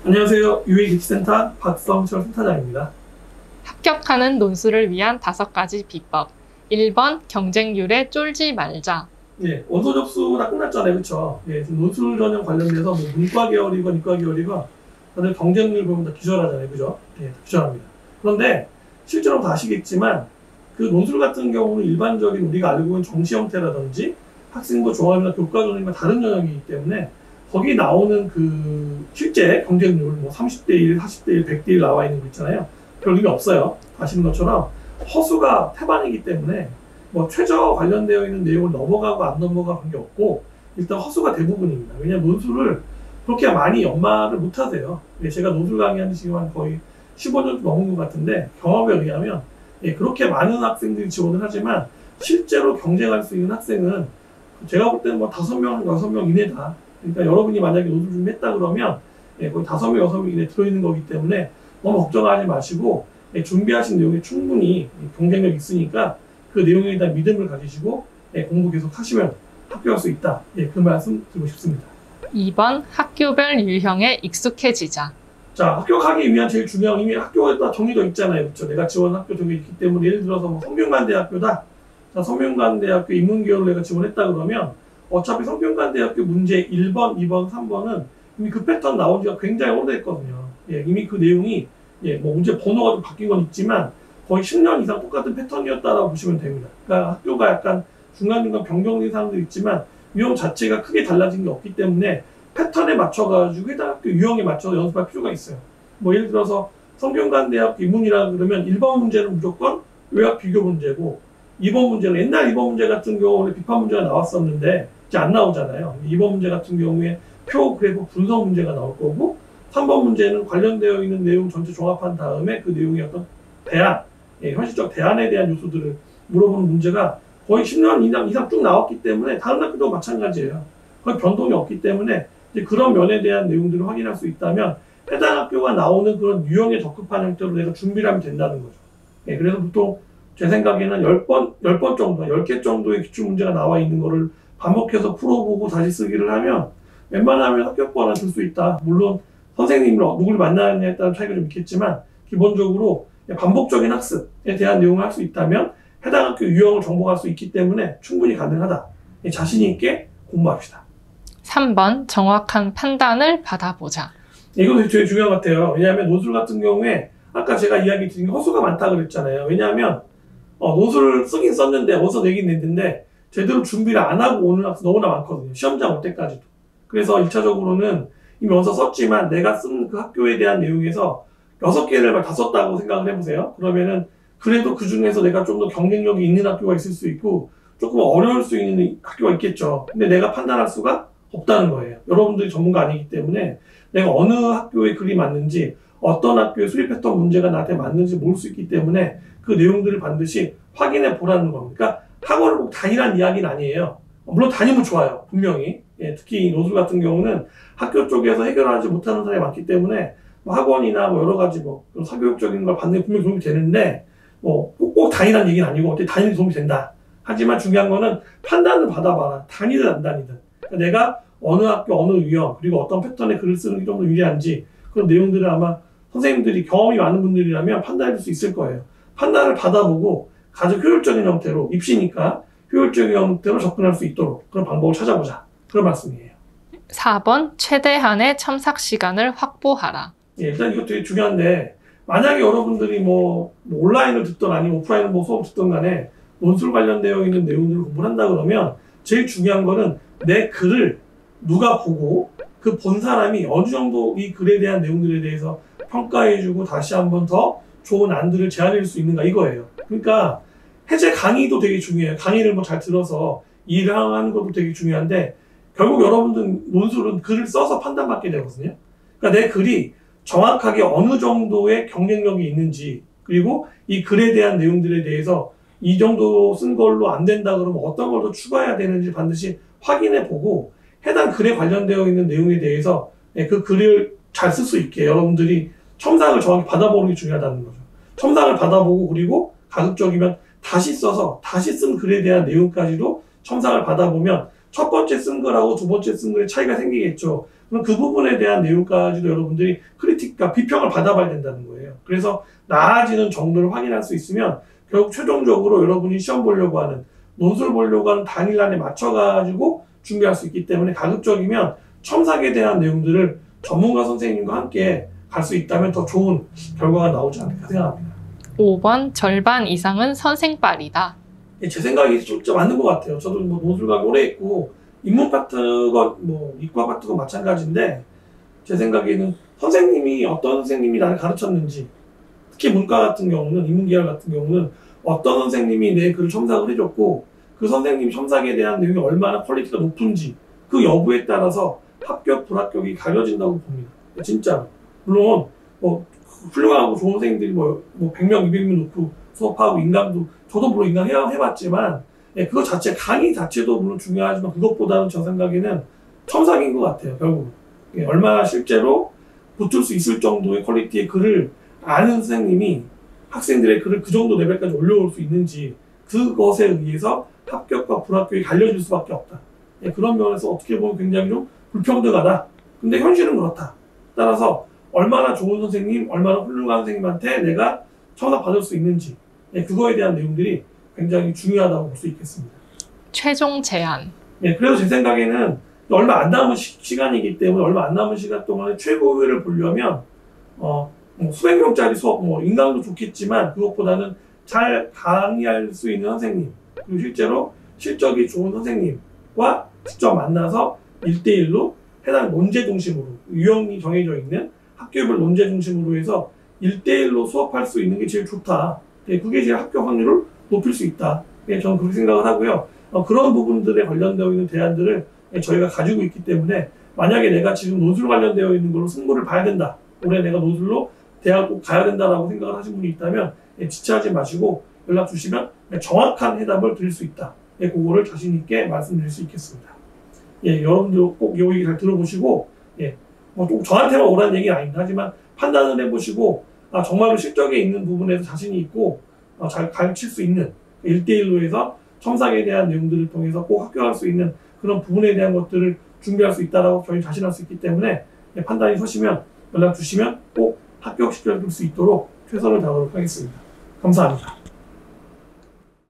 안녕하세요. UA기치센터 박성철 센터장입니다. 합격하는 논술을 위한 5가지 비법. 1번 경쟁률에 쫄지 말자. 예, 원서 접수 다 끝났잖아요. 그렇죠? 예, 논술 전형 관련돼서 뭐 문과 계열이건 이과 계열이건 다들 경쟁률 보면 다 기절하잖아요. 그죠? 예, 기절합니다. 그런데 실제로 다 아시겠지만 그 논술 같은 경우는 일반적인 우리가 알고 있는 정시 형태라든지 학생부 종합이나 교과 전형과 다른 전형이기 때문에 거기 나오는 그 실제 경쟁률 뭐 30대 1, 40대 1, 100대 1 나와 있는 거 있잖아요. 별 의미 없어요. 아시는 것처럼 허수가 태반이기 때문에 뭐 최저 관련되어 있는 내용을 넘어가고 안 넘어가고 그런 게 없고 일단 허수가 대부분입니다. 왜냐하면 논술을 그렇게 많이 연마를 못 하세요. 제가 논술 강의하는 시간 거의 15년 넘은 것 같은데 경험에 의하면 그렇게 많은 학생들이 지원을 하지만 실제로 경쟁할 수 있는 학생은 제가 볼 때는 뭐 5명, 6명 이내다. 그러니까 여러분이 만약에 논술 좀 했다 그러면 거의 5명, 6명 이내 들어있는 거기 때문에 너무 걱정하지 마시고 준비하신 내용에 충분히 경쟁력이 있으니까 그 내용에 대한 믿음을 가지시고 공부 계속 하시면 합격할 수 있다. 그 말씀 드리고 싶습니다. 2번 학교별 유형에 익숙해지자. 자, 합격하기 위한 제일 중요한 이미 학교가 다 정해져 있잖아요. 그렇죠? 내가 지원한 학교 정해져 있기 때문에 예를 들어서 뭐 성균관대학교다. 자, 성균관대학교 인문계열로 내가 지원했다 그러면 어차피 성균관대학교 문제 1번, 2번, 3번은 이미 그 패턴 나온 지가 굉장히 오래됐거든요. 이미 그 내용이 뭐 문제 번호가 좀 바뀐 건 있지만 거의 10년 이상 똑같은 패턴이었다라고 보시면 됩니다. 그러니까 학교가 약간 중간중간 변경된 사람도 있지만 유형 자체가 크게 달라진 게 없기 때문에 패턴에 맞춰가지고 해당 학교 유형에 맞춰서 연습할 필요가 있어요. 뭐 예를 들어서 성균관대학교 인문이라 그러면 1번 문제는 무조건 요약 비교 문제고 2번 문제는 옛날 2번 문제 같은 경우는 비판 문제가 나왔었는데 이제 안 나오잖아요. 2번 문제 같은 경우에 표 그래프 분석 문제가 나올 거고 3번 문제는 관련되어 있는 내용 전체 종합한 다음에 그 내용의 어떤 대안, 현실적 대안에 대한 요소들을 물어보는 문제가 거의 10년 이상 쭉 나왔기 때문에 다른 학교도 마찬가지예요. 거의 변동이 없기 때문에 이제 그런 면에 대한 내용들을 확인할 수 있다면 해당 학교가 나오는 그런 유형에 적합한 형태로 내가 준비를 하면 된다는 거죠. 그래서 보통 제 생각에는 10번 정도, 10개 정도의 기출문제가 나와 있는 거를 반복해서 풀어보고 다시 쓰기를 하면 웬만하면 합격권을 들 수 있다. 물론 선생님을 누구를 만나느냐에 따른 차이가 좀 있겠지만 기본적으로 반복적인 학습에 대한 내용을 할 수 있다면 해당 학교 유형을 정복할 수 있기 때문에 충분히 가능하다. 자신 있게 공부합시다. 3번 정확한 판단을 받아보자. 이것도 되게 중요한 것 같아요. 왜냐하면 논술 같은 경우에 아까 제가 이야기 드린 게 허수가 많다 그랬잖아요. 왜냐하면 논술을 쓰긴 썼는데 원서 내긴 냈는데 제대로 준비를 안 하고 오는 학생 너무나 많거든요. 시험장 올 때까지도. 그래서 1차적으로는 이미 원서 썼지만 내가 쓴 그 학교에 대한 내용에서 6개를 다 썼다고 생각을 해보세요. 그러면은 그래도 그 중에서 내가 좀 더 경쟁력이 있는 학교가 있을 수 있고 조금 어려울 수 있는 학교가 있겠죠. 근데 내가 판단할 수가 없다는 거예요. 여러분들이 전문가 아니기 때문에 내가 어느 학교에 글이 맞는지 어떤 학교의 수리 패턴 문제가 나한테 맞는지 모를 수 있기 때문에 그 내용들을 반드시 확인해 보라는 겁니다. 그러니까 학원을 꼭 다니라는 이야기는 아니에요. 물론 다니면 좋아요. 분명히. 특히 논술 같은 경우는 학교 쪽에서 해결하지 못하는 사람이 많기 때문에 뭐 학원이나 뭐 여러 가지 뭐 사교육적인 걸 받는 게 분명히 도움이 되는데 꼭 다니라는 얘기는 아니고 어떻게 다니는 도움이 된다. 하지만 중요한 거는 판단을 받아봐라. 다니든 안 다니든. 그러니까 내가 어느 학교, 어느 유형, 그리고 어떤 패턴의 글을 쓰는 게 좀 더 유리한지 그런 내용들을 아마 선생님들이 경험이 많은 분들이라면 판단할 수 있을 거예요. 판단을 받아보고 가장 효율적인 형태로 입시니까 효율적인 형태로 접근할 수 있도록 그런 방법을 찾아보자. 그런 말씀이에요. 4번 최대한의 첨삭 시간을 확보하라. 일단 이거 되게 중요한데 만약에 여러분들이 뭐 온라인을 듣던 아니면 오프라인을 뭐 수업 듣던 간에 논술 관련되어 있는 내용들을 공부를 한다 그러면 제일 중요한 거는 내 글을 누가 보고 그 본 사람이 어느 정도 이 글에 대한 내용들에 대해서 평가해주고 다시 한번 더 좋은 안들을 제안할 수 있는가 이거예요. 그러니까 해제 강의도 되게 중요해요. 강의를 뭐 잘 들어서 이해를 하는 것도 되게 중요한데 결국 여러분들 논술은 글을 써서 판단받게 되거든요. 그러니까 내 글이 정확하게 어느 정도의 경쟁력이 있는지 그리고 이 글에 대한 내용들에 대해서 이 정도 쓴 걸로 안 된다 그러면 어떤 걸 더 추가해야 되는지 반드시 확인해 보고 해당 글에 관련되어 있는 내용에 대해서 그 글을 잘 쓸 수 있게 여러분들이 첨삭을 정확히 받아보는 게 중요하다는 거죠. 첨삭을 받아보고 그리고 가급적이면 다시 써서 다시 쓴 글에 대한 내용까지도 첨삭을 받아보면 첫 번째 쓴 글하고 두 번째 쓴 글의 차이가 생기겠죠. 그럼 그 부분에 대한 내용까지도 여러분들이 크리틱과 비평을 받아봐야 된다는 거예요. 그래서 나아지는 정도를 확인할 수 있으면 결국 최종적으로 여러분이 시험 보려고 하는, 논술 보려고 하는 당일날에 맞춰가지고 준비할 수 있기 때문에 가급적이면 첨삭에 대한 내용들을 전문가 선생님과 함께 갈 수 있다면 더 좋은 결과가 나오지 않을까 생각합니다. 5번 절반 이상은 선생빨이다. 제 생각이 진짜 맞는 것 같아요. 저도 뭐 논술 과목 오래 했고 인문 파트가 뭐 이과 파트가 마찬가지인데 제 생각에는 선생님이 어떤 선생님이 나를 가르쳤는지, 특히 문과 같은 경우는, 인문계열 같은 경우는 어떤 선생님이 내 글을 첨삭을 해줬고 그 선생님 첨삭에 대한 내용이 얼마나 퀄리티가 높은지 그 여부에 따라서 합격 불합격이 가려진다고 봅니다. 진짜 물론 뭐 훌륭하고 좋은 선생님들이 뭐 100명 200명 놓고 수업하고 인강도, 저도 물론 인강 해봤지만 그거 자체, 강의 자체도 물론 중요하지만 그것보다는 저 생각에는 첨삭인 것 같아요. 결국 얼마나 실제로 붙을 수 있을 정도의 퀄리티의 글을 아는 선생님이 학생들의 글을 그 정도 레벨까지 올려올 수 있는지, 그것에 의해서 합격과 불합격이 갈려질 수밖에 없다. 그런 면에서 어떻게 보면 굉장히 좀 불평등하다. 근데 현실은 그렇다. 따라서 얼마나 좋은 선생님, 얼마나 훌륭한 선생님한테 내가 첨삭 받을 수 있는지, 그거에 대한 내용들이 굉장히 중요하다고 볼 수 있겠습니다. 최종 제안. 그래서 제 생각에는 얼마 안 남은 시간이기 때문에 얼마 안 남은 시간 동안에 최고위를 보려면 뭐 수백 명짜리 수업, 뭐 인강도 좋겠지만 그것보다는 잘 강의할 수 있는 선생님, 그리고 실제로 실적이 좋은 선생님과 직접 만나서 1대1로 해당 논제 중심으로, 유형이 정해져 있는 학교별 논제 중심으로 해서 1대1로 수업할 수 있는 게 제일 좋다. 그게 제일 합격 확률을 높일 수 있다. 저는 그렇게 생각을 하고요. 그런 부분들에 관련되어 있는 대안들을 저희가 가지고 있기 때문에 만약에 내가 지금 논술 관련되어 있는 걸로 승부를 봐야 된다, 올해 내가 논술로 대학 꼭 가야 된다라고 생각을 하신 분이 있다면 지체하지 마시고 연락 주시면 정확한 해답을 드릴 수 있다. 그거를 자신 있게 말씀드릴 수 있겠습니다. 여러분들 꼭 이 얘기 잘 들어보시고, 뭐 꼭 저한테만 오라는 얘기는 아닙니다. 하지만 판단을 해보시고, 정말로 실적에 있는 부분에서 자신이 있고 잘 가르칠 수 있는 1대1로 해서 첨삭에 대한 내용들을 통해서 꼭 합격할 수 있는 그런 부분에 대한 것들을 준비할 수 있다라고 저희 자신할 수 있기 때문에 판단이 서시면 연락 주시면 꼭 합격시켜줄 수 있도록 최선을 다하도록 하겠습니다. 감사합니다.